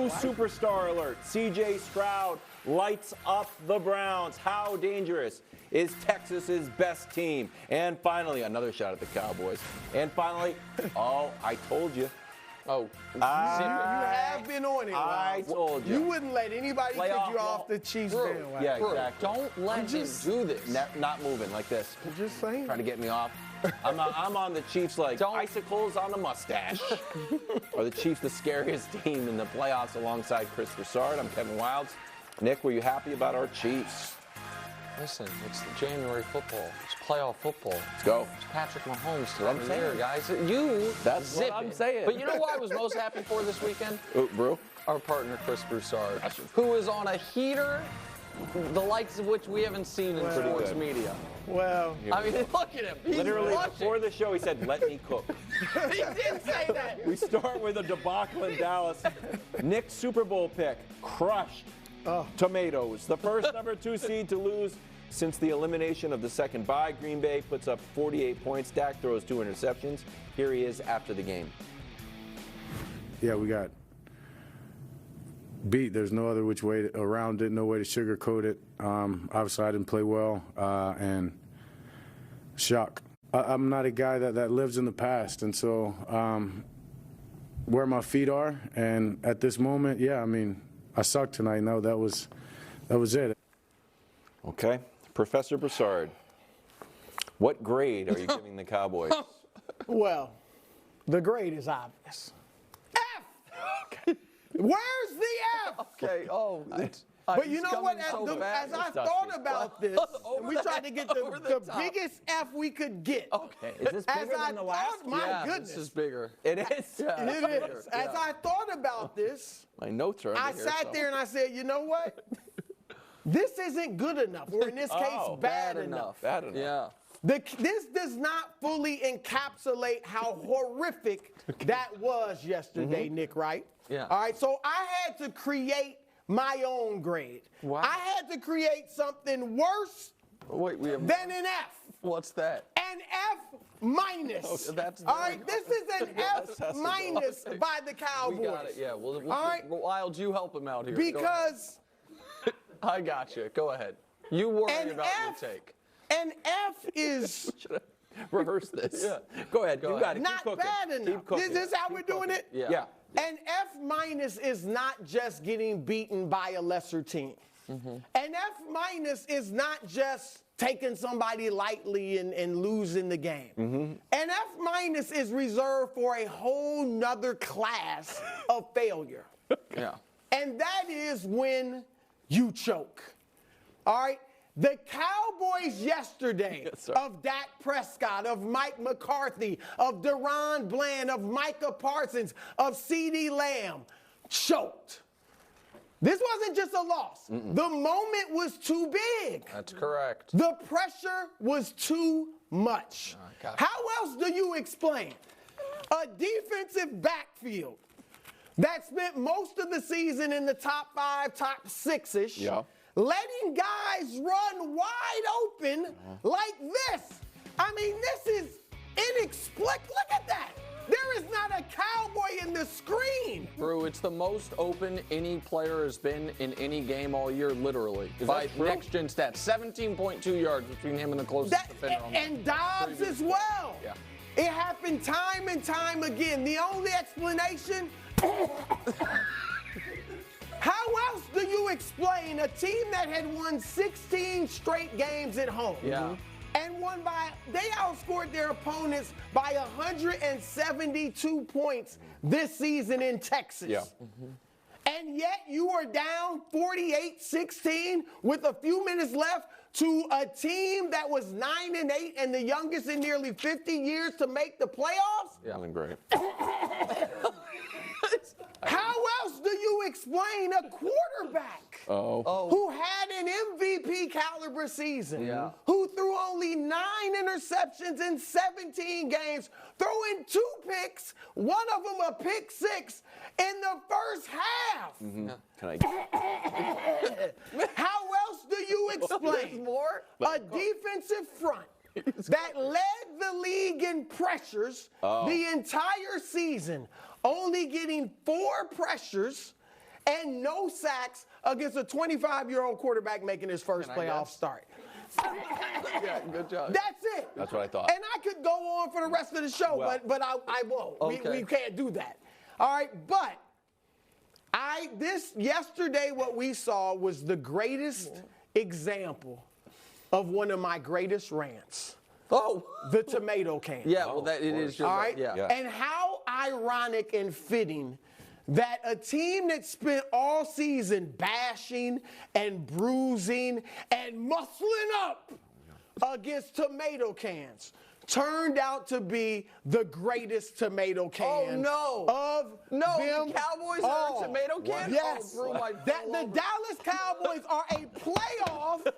Superstar alert. C.J. Stroud lights up the Browns. How dangerous is Texas's best team? And finally, another shot at the Cowboys. And finally, oh, I told you. Oh, you have been on it. I told you. You wouldn't let anybody kick you off the Chiefs bandwagon. Yeah, exactly. Don't let him do this. Not moving like this. I'm just saying. Trying to get me off. I'm on the Chiefs like icicles on a mustache. Are the Chiefs the scariest team in the playoffs alongside Chris Broussard? I'm Kevin Wildes. Nick, were you happy about our Chiefs? Listen, it's the January football. It's playoff football. Let's go. It's Patrick Mahomes That's what I'm here, saying. guys. That's what I'm saying. But you know what I was most happy for this weekend? Bro? Our partner, Chris Broussard, who is on a heater, the likes of which we haven't seen in sports media. Well, I mean, look at him. He's Literally, blushing. before the show, he said, let me cook. he did say that. We start with a debacle in Dallas. Nick's Super Bowl pick, crushed tomatoes. The first #2 seed to lose since the elimination of the second bye. Green Bay puts up 48 points. Dak throws 2 interceptions. Here he is after the game. Yeah, we got beat. There's no other which way around it, no way to sugarcoat it. Obviously, I didn't play well, and shock. I'm not a guy that lives in the past, and so where my feet are, and at this moment, yeah, I mean, I sucked tonight. No, that was it. Okay. Professor Broussard, what grade are you giving the Cowboys? Well, the grade is obvious. F! Where's the F? Okay, But you know what? As I thought about this, and we tried to get the biggest F we could get. Okay. Is this bigger than the last? My goodness. This is bigger. It is. Yeah, It is. As I thought about this, My notes are I under here, sat there and I said, you know what? This isn't good enough, or in this case, bad enough. Bad enough. Yeah. This does not fully encapsulate how horrific that was yesterday, Nick Wright. Yeah. All right, so I had to create my own grade. Wow. I had to create something worse Wait, than an F. What's that? An F minus. Okay, that's all right, this is an F minus by the Cowboys. We got it. Yeah. All right. Wild, you help him out here. Because I got you. Go ahead. You worry an about F, your take. an F is Rehearse this. Yeah. Go ahead. You got it. not Keep cooking. bad enough. Keep cooking. This is how we're doing it? Yeah. An F minus is not just getting beaten by a lesser team. An F minus is not just taking somebody lightly and losing the game. An F minus is reserved for a whole nother class of failure. Yeah. And that is when you choke. All right? The Cowboys yesterday of Dak Prescott, of Mike McCarthy, of Deron Bland, of Micah Parsons, of CeeDee Lamb choked. This wasn't just a loss. The moment was too big. That's correct. The pressure was too much. How else do you explain a defensive backfield that spent most of the season in the top 5, top 6-ish, letting guys run wide open like this? I mean, this is inexplicable. Look at that. There is not a Cowboy in the screen. Brew, it's the most open any player has been in any game all year, literally. By next-gen stats, 17.2 yards between him and the closest defender. And Dobbs as well. Yeah. It happened time and time again. The only explanation, how else do you explain a team that had won 16 straight games at home? Yeah. And they outscored their opponents by 172 points this season in Texas. Yeah. And yet you are down 48-16 with a few minutes left to a team that was 9-8 and the youngest in nearly 50 years to make the playoffs? Yeah, I'm great. How else do you explain a quarterback who had an MVP caliber season, who threw only 9 interceptions in 17 games, throwing 2 picks, one of them a pick 6 in the first half? How else do you explain a defensive front that led the league in pressures the entire season, only getting 4 pressures and no sacks against a 25-year-old quarterback making his first playoff start. Yeah, good job. That's it. That's what I thought. And I could go on for the rest of the show, but I won't. Okay. We can't do that. All right, but yesterday what we saw was the greatest example of one of my greatest rants. Oh, The tomato can. yeah. Well, it is your All right. Yeah. And how ironic and fitting that a team that spent all season bashing and bruising and muscling up against tomato cans turned out to be the greatest tomato can of them the Cowboys are a tomato can? Yes. Oh, The Dallas Cowboys are a playoff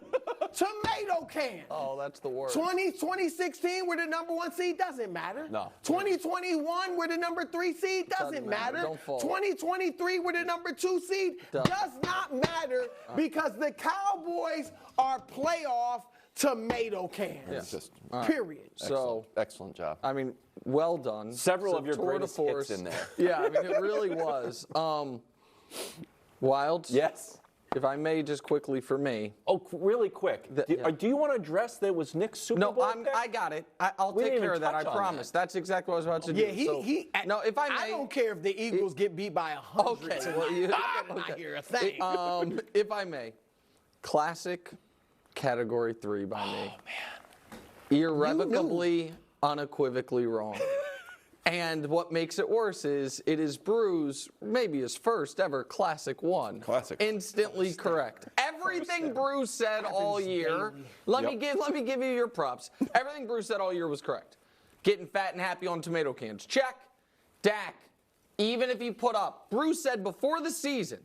tomato can. Oh, that's the worst. 2016, we're the number 1 seed, doesn't matter. No. 2021, we're the number 3 seed, doesn't matter. Don't fall. 2023, we're the number 2 seed, does not matter because the Cowboys are playoff tomato cans. Period. So, excellent job. I mean, well done. Several of your tour de greatest force. hits in there. Yeah, I mean, it really was. Wilds? Yes. If I may, just quickly for me. Oh, really quick. Do you want to address that was Nick's Super Bowl pick? I got it. I'll We take didn't care even of that. I touch on promise. that. That's exactly what I was about to do. Yeah, No, if I may. I don't care if the Eagles get beat by 100. Okay, well, I'm not hear a thing. If I may, classic category 3 by me. Oh, man. Irrevocably, unequivocally wrong. And what makes it worse is it is Brew's maybe his first ever classic 1. Classic. Instantly correct. Everything Brew said all year. Let me give you your props. Everything Brew said all year was correct. Getting fat and happy on tomato cans. Check. Dak, even if he put up, Brew said before the season,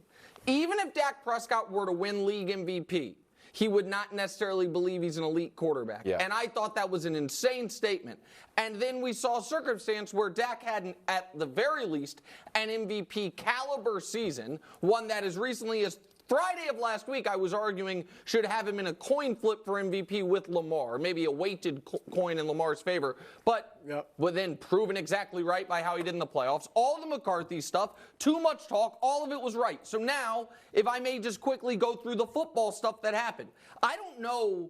even if Dak Prescott were to win league MVP, he would not necessarily believe he's an elite quarterback. Yeah. And I thought that was an insane statement. And then we saw a circumstance where Dak had, at the very least, an MVP caliber season, one that as recently as Friday of last week I was arguing should have him in a coin flip for MVP with Lamar, maybe a weighted coin in Lamar's favor, but then proven exactly right by how he did in the playoffs. All the McCarthy stuff, too much talk, all of it was right. So now, if I may just quickly go through the football stuff that happened. I don't know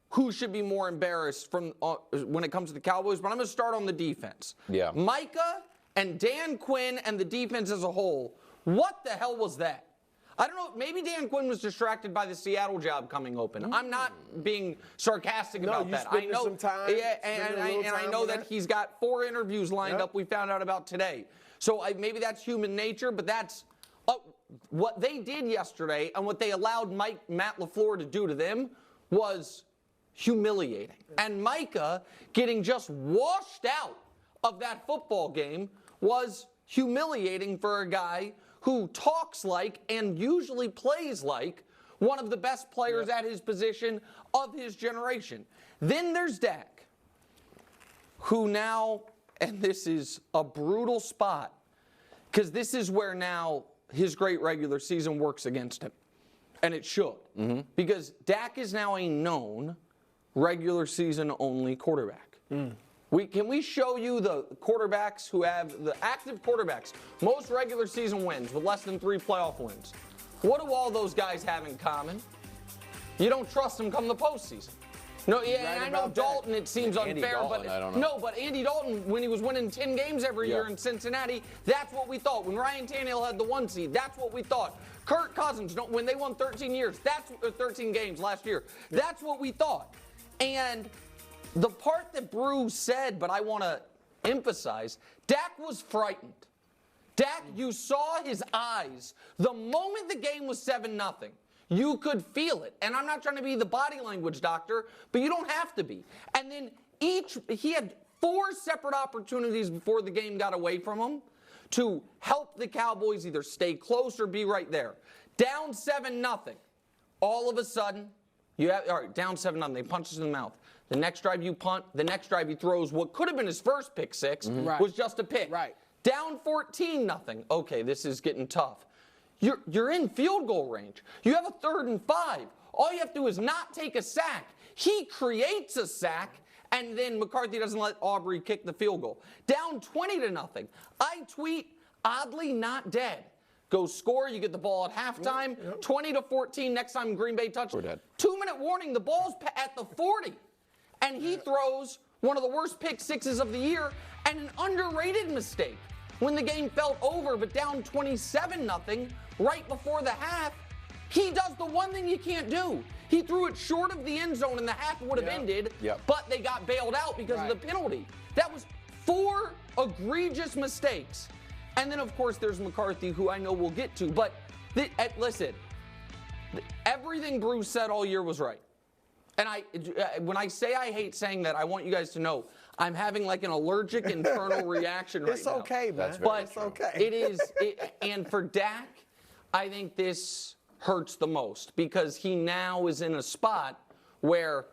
who should be more embarrassed from when it comes to the Cowboys, but I'm going to start on the defense. Yeah. Micah and Dan Quinn and the defense as a whole, what the hell was that? I don't know, maybe Dan Quinn was distracted by the Seattle job coming open. I'm not being sarcastic about that. I know some time. Yeah, and I know that he's got 4 interviews lined up we found out about today. So maybe that's human nature, but that's what they did yesterday and what they allowed Matt LaFleur to do to them was humiliating. And Micah getting just washed out of that football game was humiliating for a guy who talks like and usually plays like one of the best players at his position of his generation. Then there's Dak, who now, and this is a brutal spot, because this is where now his great regular season works against him. And it should. Because Dak is now a known regular season only quarterback. Can we show you the quarterbacks who have the active quarterbacks, most regular season wins with less than 3 playoff wins? What do all those guys have in common? You don't trust them come the postseason. No, yeah, and I know Dalton, it seems unfair, Dalton, but I don't know. no, but Andy Dalton, when he was winning 10 games every year in Cincinnati, that's what we thought. When Ryan Tannehill had the 1 seed, that's what we thought. Kirk Cousins, when they won 13 games last year, that's what we thought. And the part that Brew said, but I want to emphasize, Dak was frightened. Dak, you saw his eyes. The moment the game was 7-0, you could feel it. And I'm not trying to be the body language doctor, but you don't have to be. And then he had 4 separate opportunities before the game got away from him to help the Cowboys either stay close or be right there. Down 7-0. All of a sudden, down 7-0. They punch us in the mouth. The next drive you punt. The next drive he throws what could have been his first pick six was just a pick. Right. Down 14-0. Okay, this is getting tough. You're in field goal range. You have a 3rd and 5. All you have to do is not take a sack. He creates a sack, and then McCarthy doesn't let Aubrey kick the field goal. Down 20-0. I tweet, oddly not dead. go score. You get the ball at halftime, 20-14. Next time Green Bay touches. 2-minute warning. The ball's at the 40, and he throws one of the worst pick sixes of the year and an underrated mistake when the game felt over, but down 27-0 right before the half. He does the one thing you can't do. He threw it short of the end zone, and the half would have ended, but they got bailed out because of the penalty. That was 4 egregious mistakes. And then, of course, there's McCarthy, who I know we'll get to. But listen, everything Bruce said all year was right. And when I say I hate saying that, I want you guys to know I'm having like an allergic internal reaction right now. It's okay, man. But it's okay. It is. And for Dak, I think this hurts the most because he now is in a spot where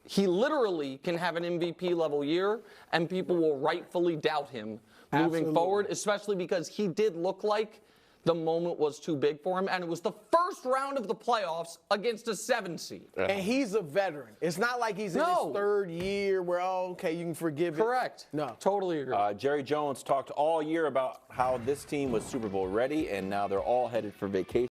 he literally can have an MVP level year and people will rightfully doubt him moving forward, especially because he did look like the moment was too big for him, and it was the first round of the playoffs against a 7 seed. And he's a veteran. It's not like he's in his 3rd year where, okay, you can forgive it. Correct. No. Totally agree. Jerry Jones talked all year about how this team was Super Bowl ready, and now they're all headed for vacation.